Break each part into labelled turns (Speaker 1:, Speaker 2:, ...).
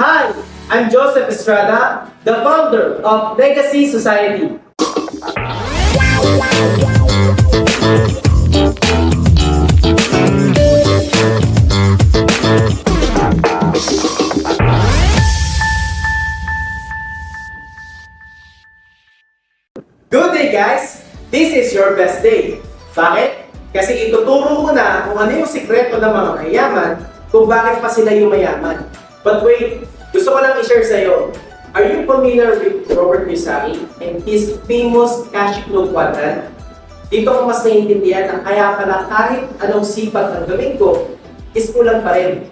Speaker 1: Hi, I'm Joseph Estrada, the founder of Legacy Society. Good day guys! This is your best day. Bakit? Kasi ituturo ko na kung ano yung sikreto ng mga mayayaman kung bakit pa sila yung mayaman. But wait, gusto ko lang i-share sa iyo. Are you familiar with Robert Kiyosaki and his famous cash flow quadrant? Dito ko mas naiintindihan na kaya pala kahit anong sipag ang gawin ko, is kulang pa rin.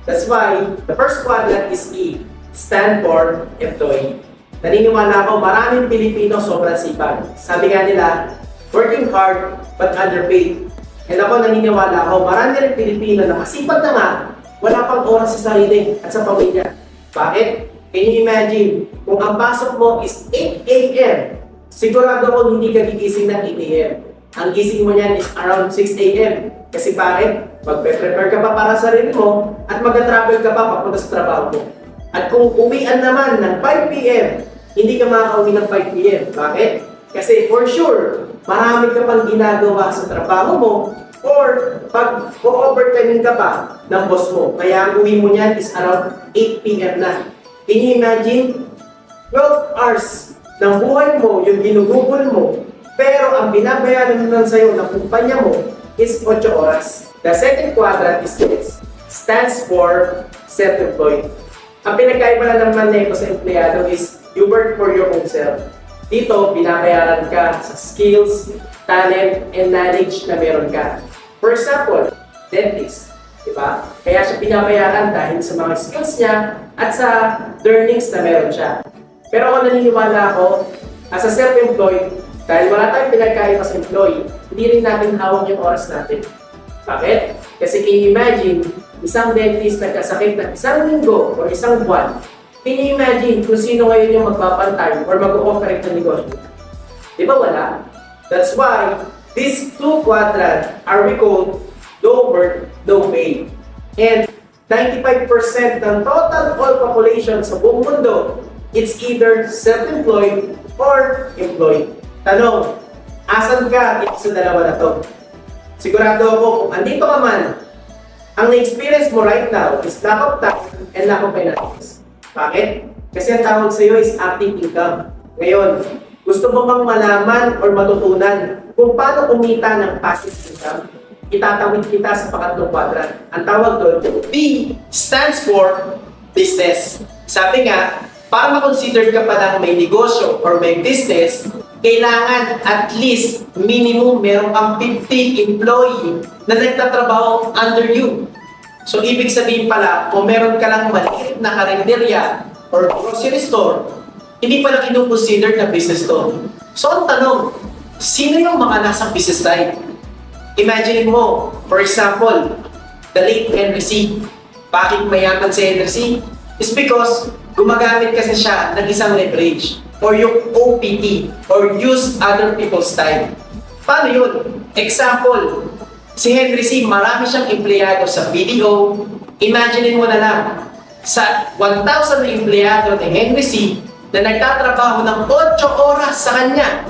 Speaker 1: That's why the first quadrant is E, stand for employee. Naniniwala ako maraming Pilipino sobrang sipag. Sabi nga nila, working hard but underpaid. And ako naniniwala ako marami rin Pilipino na masipag na nga, wala pang oras sa sarili at sa pamilya. Bakit? Can you imagine, kung ang pasok mo is 8 a.m., sigurado ako hindi ka gigising ng 8 a.m. Ang gising mo niyan is around 6 a.m. Kasi bakit? Magpe-prepare ka pa para sa sarili mo at mag-travel ka pa papunta sa trabaho mo. At kung uwian naman ng 5 p.m., hindi ka makakauwi ng 5 p.m. Bakit? Kasi for sure, marami ka pang ginagawa sa trabaho mo or pag o-overtime ka pa ng boss mo. Kaya ang uwi mo niyan is around 8 p.m. na. Can you imagine? 12 hours ng buhay mo, yung ginugugol mo, pero ang binabayaran naman sa'yo ng kumpanya mo is 8 oras. The second quadrant is this. Stands for self-employed. Ang pinagkaiba lang naman nito sa empleyado is you work for your own self. Dito, binabayaran ka sa skills, talent, and knowledge na meron ka. For example, dentist. Diba? Kaya siya binabayaran dahil sa mga skills niya at sa learnings na meron siya. Pero ako naniniwala ako, as a self-employed, dahil wala tayong pinagkaiba sa employee, hindi rin natin hawak yung oras natin. Bakit? Kasi can you imagine, isang dentist nagkasakit ng isang linggo o isang buwan, can you imagine kung sino ngayon yung magpapantay or mag-ooperate ng negosyo? Di ba wala? That's why these two quadrants are we called no work, no pay. And 95% ng total all population sa buong mundo, it's either self-employed or employed. Tanong, asan ka sa dalawa na to? Sigurado ako kung andito ka man, ang na-experience mo right now is lack of time and lack of finances. Bakit? Kasi ang tawag sa iyo is active income. Ngayon, gusto mo bang malaman or matutunan kung paano kumita ng passive income? Itatawid kita sa pangatlong quadrant. Ang tawag doon, B stands for business. Sabi nga, para makonsider ka pa lang may negosyo or may business, kailangan at least minimum meron kang 50 employee na nagtatrabaho under you. So, ibig sabihin pala, kung meron ka lang maliit na karinderya or grocery store, hindi pala kinukonsider na business to. So, ang tanong, sino yung mga nasa business side? Imagine mo, for example, the late Henry C. Bakit mayaman si Henry C? It's because gumagamit kasi siya ng isang leverage or yung OPT or use other people's time. Paano yun? Example, si Henry C. marami siyang empleyado sa BDO. Imagine mo na lang, sa 1,000 na empleyado ni Henry C. na nagtatrabaho ng 8 oras sa kanya.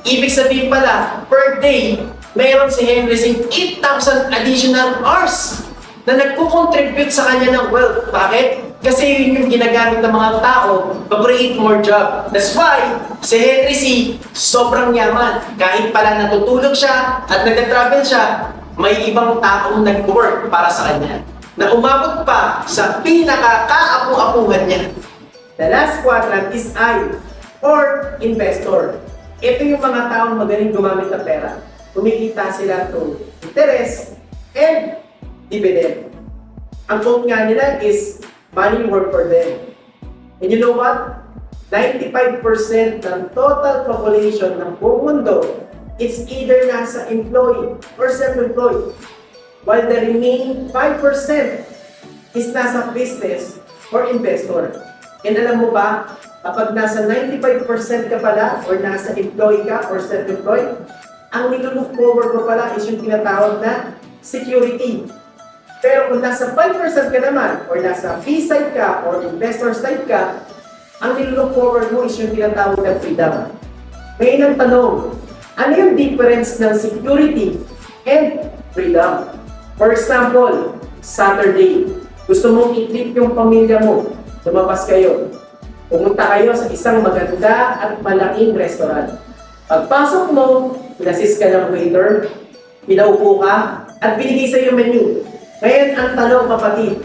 Speaker 1: Ibig sabihin pala, per day, mayroon si Henry C. 8,000 additional hours na nagko-contribute sa kanya ng wealth. Bakit? Kasi yun yung ginagamit ng mga tao to create more job. That's why, si Henry C. sobrang yaman. Kahit pala natutulog siya at nag-travel siya, may ibang taong nag-work para sa kanya na umabot pa sa pinaka-kaapu-apuhan niya. The last quadrant is I, or investor. Ito yung mga taong magaling gumamit ng pera. Kumikita sila through interest and dividend. Ang quote nga nila is, money work for them. And you know what? 95% ng total population ng buong mundo, it's either nasa employee or self-employed. While the remaining 5% is nasa business or investor. And alam mo ba, kapag nasa 95% ka pala or nasa employee ka or self-employed, ang nilook forward mo pala is yung tinatawag na security. Pero kung nasa 5% ka naman, or nasa B side ka, or investor side ka, ang nilook forward mo is yung tinatawag na freedom. Ngayon ang tanong, ano yung difference ng security and freedom? For example, Saturday, gusto mong i-treat yung pamilya mo, lumabas kayo, pumunta kayo sa isang maganda at malaking restaurant. Pagpasok mo, pinasis ka ng waiter, pinaupo ka, at binigay sa iyo menu. Ngayon ang tanong, kapatid,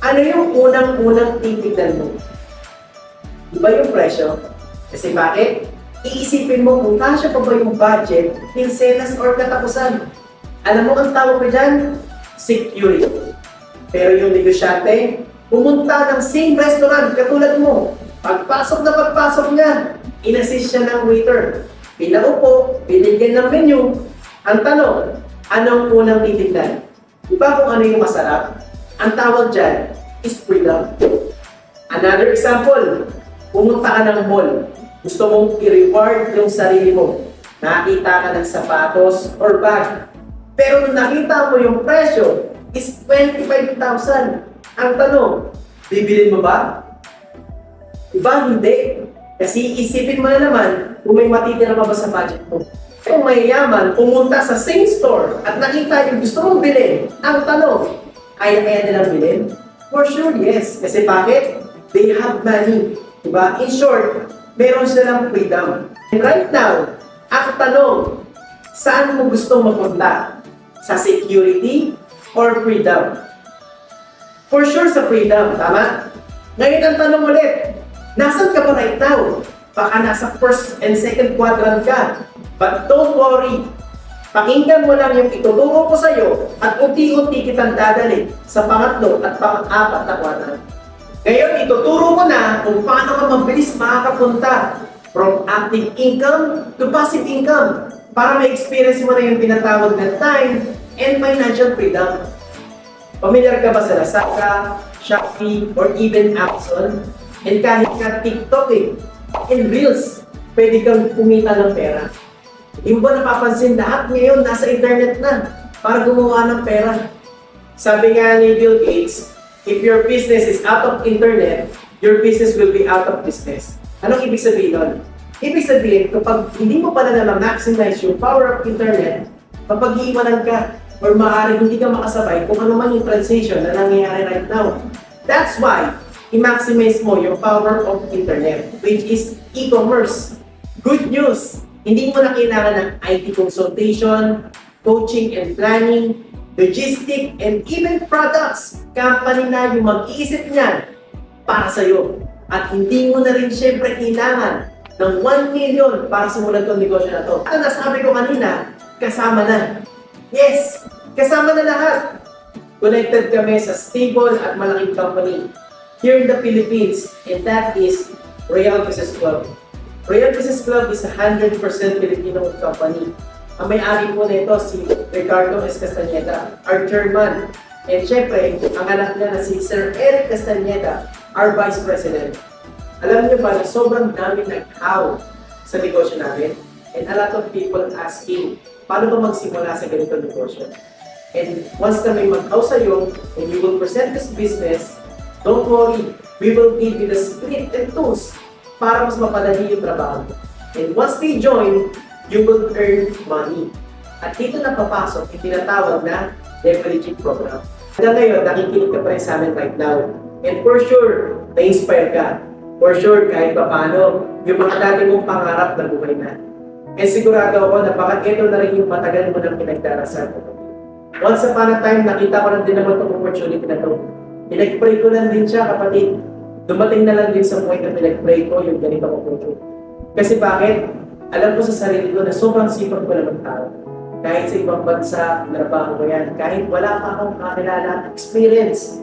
Speaker 1: ano yung unang-unang titignan mo? Iba yung presyo? Kasi bakit? Iisipin mo kung kasya pa ba yung budget, pinsenas or katapusan. Alam mo ang tawag ko dyan? Security. Pero yung negosyante, pumunta ng same restaurant katulad mo. Pagpasok niya, inassist siya ng waiter. Pinaupo, binigyan ng menu. Ang tanong, anong unang titignan? Diba kung ano yung masarap? Ang tawag dyan is freedom. Another example, pumunta ka ng mall. Gusto mong i-reward yung sarili mo. Nakita ka ng sapatos or bag. Pero nung nakita mo yung presyo is 25,000. Ang tanong, bibilin mo ba? Diba hindi? Kasi isipin mo na naman kung may matitira pa ba sa budget mo. Kung mayayaman, pumunta sa same store at nakita yung gusto mong bilhin. Ang tanong, kaya nilang bilhin? For sure, yes. Kasi bakit? They have money. Diba? In short, meron silang freedom. And right now, ang tanong, saan mo gusto mapunta? Sa security or freedom? For sure sa freedom, tama? Ngayon ang tanong ulit, nasan ka ba right now? Baka nasa first and second quadrant ka. But don't worry, pakinggan mo lang yung ituturo ko sa'yo at unti-unti kitang dadali sa pangatlo at pang-apat na quadrant. Ngayon, ituturo ko na kung paano ka mabilis makakapunta from active income to passive income para ma-experience mo na yung tinatawag na time and financial freedom. Pamilyar ka ba sa Lazada, Shopee, or even Amazon? And kahit ka TikTok and Reels, pwede kang kumita ng pera. Yung ba napapansin, lahat ngayon nasa internet na para gumawa ng pera. Sabi nga ni Bill Gates, if your business is out of internet, your business will be out of business. Anong ibig sabihin nun? Ibig sabihin, kapag hindi mo pala na ma-maximize yung power of internet, mapag-iiwanan ka or maaaring hindi ka makasabay kung ano man yung transition na nangyayari right now. That's why, i-maximize mo yung power of internet, which is e-commerce. Good news! Hindi mo na kailangan ng IT consultation, coaching and planning, logistic, and even products. Company na yung mag-iisip niyan para sa'yo. At hindi mo na rin syempre kailangan ng 1 million para simulan itong negosyo na to. At nasabi ko kanina, kasama na. Yes, kasama na lahat. Connected kami sa stable at malaking company here in the Philippines, and that is Royal Business Club. Royal Business Club is a 100% Filipino company. Ang may-ari po nito si Ricardo S. Castañeda, our chairman. And syempre, ang anak niya na si Sir Eric Castañeda, our Vice President. Alam niyo ba na sobrang daming nag-how sa negosyo natin? And a lot of people asking, paano ba magsimula sa ganitong negosyo? And once na may mag-how sa'yo, and you will present this business, don't worry, we will give you the script and tools para mas mapadali yung trabaho. And once they join, you will earn money. At dito na papasok yung tinatawag na leveraging program. Hanggang ngayon, nakikinig ka pa rin sa amin right now. And for sure, na-inspire ka. For sure, kahit pa paano, yung mga dati mong pangarap na buhay na. And sigurado ako na baka ito na rin yung matagal mo ng pinagdarasal. Once upon a time, nakita ko lang din naman itong opportunity na ito. Pinag-pray ko lang din siya, kapatid. Dumating na lang din sa point na pinag-pray ko yung ganito opportunity. Kasi bakit? Alam ko sa sarili ko na sobrang sipag ko naman tao. Kahit sa ibang bansa, narabaho ko yan. Kahit wala pa akong kakilala experience,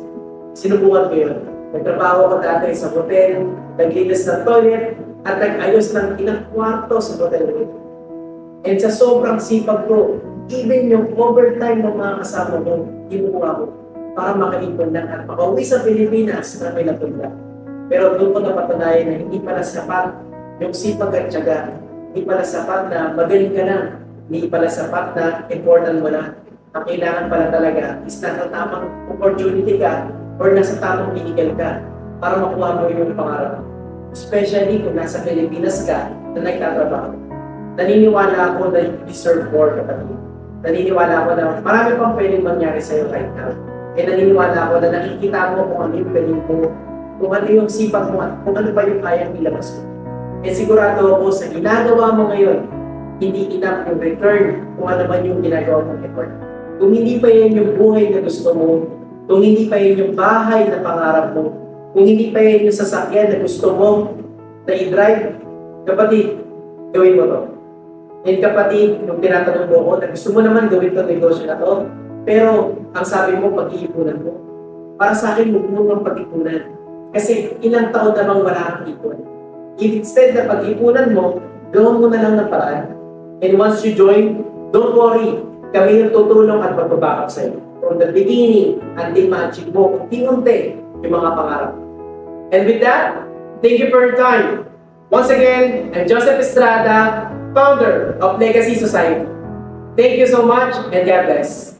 Speaker 1: sinubukan ko yun. Nagtrabaho ko dati sa hotel, naglinis ng toilet, at nag-ayos ng ilang kwarto sa hotel. And sa sobrang sipag ko, even yung overtime ng mga kasama ko, kinukuha ko para makaipon lang at makauwi sa Pilipinas na may natunda. Pero doon ko napatunayan na hindi pala sapat yung sipag at tiyaga. Hindi pala sapat na magaling ka na. Hindi pala sapat na important mo na. ang kailangan pala talaga is nasa tamang opportunity ka or nasa tamang vehicle ka para makuha mo yung pangarap mo. Especially kung nasa Pilipinas ka na nagtatrabaho. Naniniwala ako na you deserve more, kapatid. Naniniwala ako na marami pang pwedeng mangyari sa'yo right now. Kaya naniniwala ako na nakikita mo kung ano yung galing mo, kung ano yung sipag mo, at kung ano pa yung kayang ilabas mo. Kaya sigurado ako sa ginagawa mo ngayon, hindi enough yung return kung ano man yung ginagawa mong effort. Kung hindi pa yan yung buhay na gusto mo, kung hindi pa yan yung bahay na pangarap mo, kung hindi pa yan yung sasakyan na gusto mo na i-drive, kapatid, gawin mo to. And kapatid, yung tinatanong mo ko na gusto mo naman gawin to negosyo na to, pero ang sabi mo, pag-iipunan mo. Para sa akin, huwag mo ng pag-ipunan. Kasi ilang taon namang wala kang ipon. Instead na pag-ipunan mo, gawin mo na lang ng paraan. And once you join, don't worry. Kami yung tutulong at magbabackup sa'yo. From the beginning until ma-achieve mo, unti-unti yung mga pangarap. And with that, thank you for your time. Once again, I'm Joseph Estrada, founder of Legacy Society. Thank you so much and God bless.